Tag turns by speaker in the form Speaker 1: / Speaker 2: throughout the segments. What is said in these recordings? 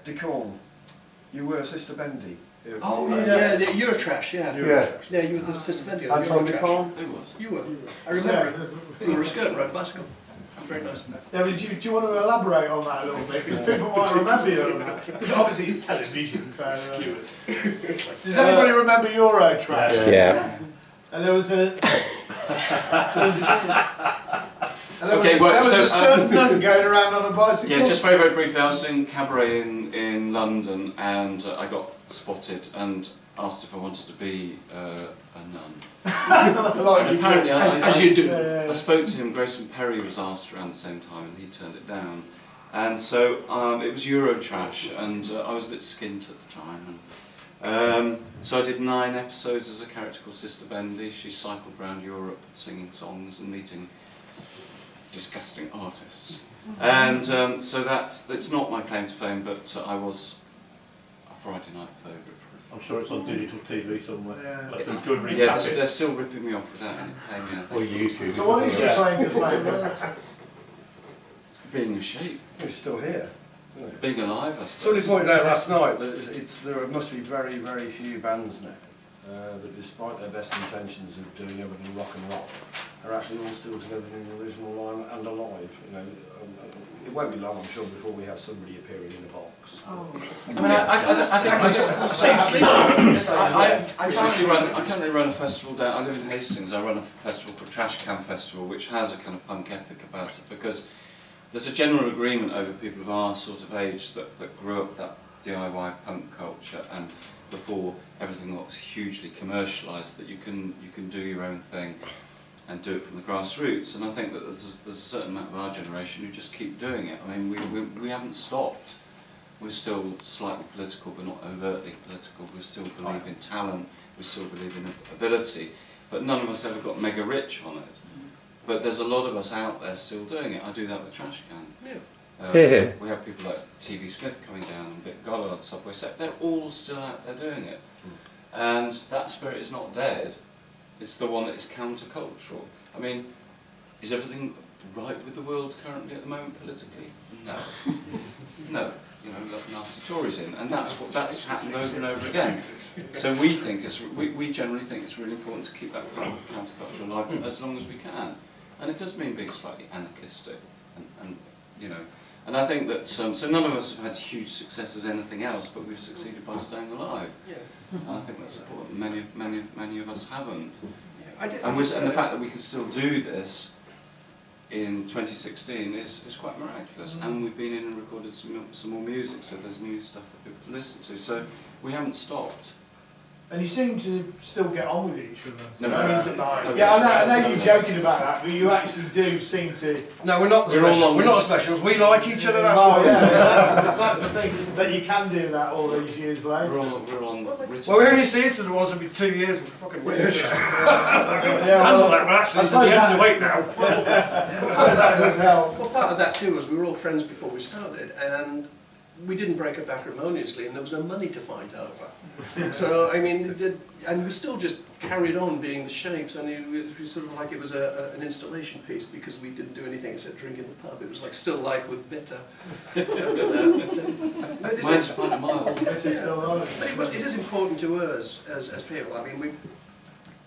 Speaker 1: Decorn, you were Sister Bendy.
Speaker 2: Oh yeah, the Eurotrash, yeah.
Speaker 1: Eurotrash.
Speaker 2: Yeah, you were the Sister Bendy on
Speaker 3: Anton
Speaker 2: Eurotrash.
Speaker 3: Decorn?
Speaker 2: Who was? You were. I remember. You were a skirt and rode a bicycle. Very nice.
Speaker 3: Yeah, but do you want to elaborate on that a little bit? Because people might remember you. Because obviously it's television, so... does anybody remember Eurotrash?
Speaker 4: Yeah.
Speaker 3: And there was a...
Speaker 5: there
Speaker 3: was a certain nun going around on a bicycle.
Speaker 5: Yeah, just very, very briefly, I was doing cabaret in London and I got spotted and asked if I wanted to be a nun.
Speaker 3: Like
Speaker 5: apparently,
Speaker 2: as you do.
Speaker 5: I spoke to him. Grayson Perry was asked around the same time and he turned it down. And so it was Eurotrash and I was a bit skint at the time. And, so I did 9 episodes as a character called Sister Bendy. She cycled around Europe singing songs and meeting disgusting artists. And so it's not my claim to fame, but I was a Friday night favourite.
Speaker 6: I'm sure it's on digital TV somewhere.
Speaker 3: Yeah.
Speaker 6: Like a good recap.
Speaker 5: Yeah, they're still ripping me off without any paying me.
Speaker 6: Or YouTube.
Speaker 3: So what is your claim to fame?
Speaker 5: Being a sheep.
Speaker 1: It's still here.
Speaker 5: Being alive, I suppose.
Speaker 1: Somebody pointed out last night that there must be very, very few bands now that, despite their best intentions of doing everything rock and roll, are actually all still together in the original line and alive. You know, it won't be long, I'm sure, before we have somebody appearing in a box.
Speaker 5: I mean, I currently run a festival down. I live in Hastings. I run a festival called Trash Can Festival, which has a kind of punk ethic about it because there's a general agreement over people of our sort of age that grew up that DIY punk culture and before everything got hugely commercialised that you can do your own thing and do it from the grassroots. And I think that there's a certain amount of our generation who just keep doing it. I mean, we haven't stopped. We're still slightly political, but not overtly political. We still believe in talent. We still believe in ability. But none of us ever got mega rich on it. But there's a lot of us out there still doing it. I do that with Trash Can.
Speaker 4: Yeah.
Speaker 5: We have people like T.V. Smith coming down and Vic Gollard, Subway Set. They're all still out there doing it. And that spirit is not dead. It's the one that is countercultural. I mean, is everything right with the world currently at the moment politically? No. No. You know, we've got nasty Tories in, and that's happened over and over again. So we think we generally think it's really important to keep that kind of counterculture alive as long as we can. And it does mean being slightly anarchistic, and you know. And I think that so none of us have had huge success as anything else, but we've succeeded by staying alive. And I think that's important. Many of us haven't. And the fact that we can still do this in 2016 is quite miraculous. And we've been in and recorded some more music, so there's new stuff for people to listen to. So we haven't stopped.
Speaker 3: And you seem to still get on with each other.
Speaker 5: No,
Speaker 3: I know you're joking about that, but you actually do seem to...
Speaker 1: No, we're not the specials. We like each other, that's what
Speaker 3: that's the thing, that you can do that all these years later.
Speaker 5: We're on
Speaker 1: well, we only see each other once every 2 years. We're fucking weird.
Speaker 3: Handle
Speaker 1: that, we're actually at the end of the week now.
Speaker 3: I suppose that does help.
Speaker 2: Well, part of that too was we were all friends before we started, and we didn't break up acrimoniously, and there was no money to fight over. So, I mean, and we still just carried on being the Shapes, and it was sort of like it was an installation piece because we didn't do anything except drink in the pub. It was like Still Life with Bitter.
Speaker 5: Mine's quite a mile.
Speaker 3: It is still on.
Speaker 2: But it is important to us as people. I mean,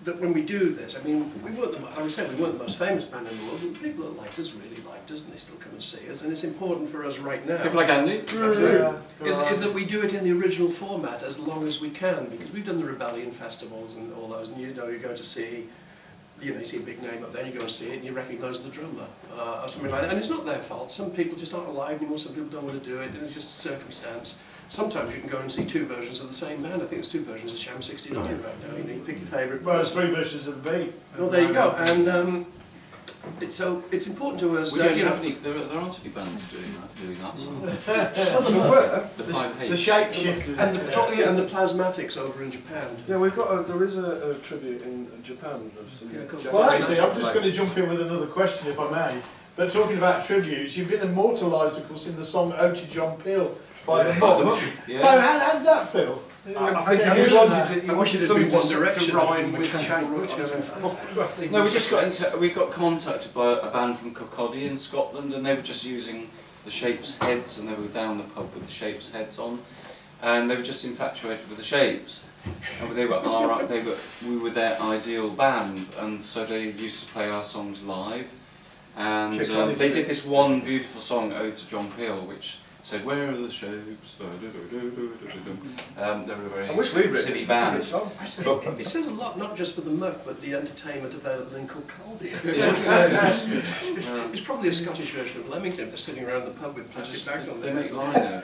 Speaker 2: that when we do this, I mean, we weren't the most famous band in the world, but people that liked us really liked us, and they still come and see us. And it's important for us right now.
Speaker 5: People like Andy.
Speaker 2: Is that we do it in the original format as long as we can, because we've done the Rebellion festivals and all those, and you know, you go to see, you know, you see a big name up there, you go and see it, and you recognise the drummer or something like that. And it's not their fault. Some people just aren't alive anymore. Some people don't want to do it, and it's just circumstance. Sometimes you can go and see 2 versions of the same band. I think there's 2 versions of Sham 69 right now. You know, you pick your favourite.
Speaker 3: Well, there's 3 versions of the beat.
Speaker 2: Well, there you go. And so it's important to us.
Speaker 5: We don't have any. There aren't any bands doing that song. The 5 H's.
Speaker 3: The Shapeshifters.
Speaker 2: And the Plasmatics over in Japan.
Speaker 1: Yeah, there is a tribute in Japan of some.
Speaker 3: Well, actually, I'm just going to jump in with another question, if I may. But talking about tributes, you've been immortalised, of course, in the song "Ode to John Peel" by the Mob.
Speaker 5: Yeah.
Speaker 3: So how did that feel?
Speaker 1: I just wanted
Speaker 2: I wish it had been One
Speaker 1: to
Speaker 2: Direction.
Speaker 1: rhyme with
Speaker 5: No, we got contacted by a band from Kirkcaldy in Scotland, and they were just using the Shapes heads, and they were down the pub with the Shapes heads on, and they were just infatuated with the Shapes. And we were their ideal band, and so they used to play our songs live. And they did this one beautiful song, Ode to John Peel, which said, "Where are the Shapes?" They were a very silly band.
Speaker 2: But it says a lot, not just for the muck, but the entertainment available in Kirkcaldy. It's probably a Scottish version of Leamington. They're sitting around the pub with plastic bags on
Speaker 5: They
Speaker 2: their
Speaker 5: make
Speaker 2: heads.
Speaker 5: lino.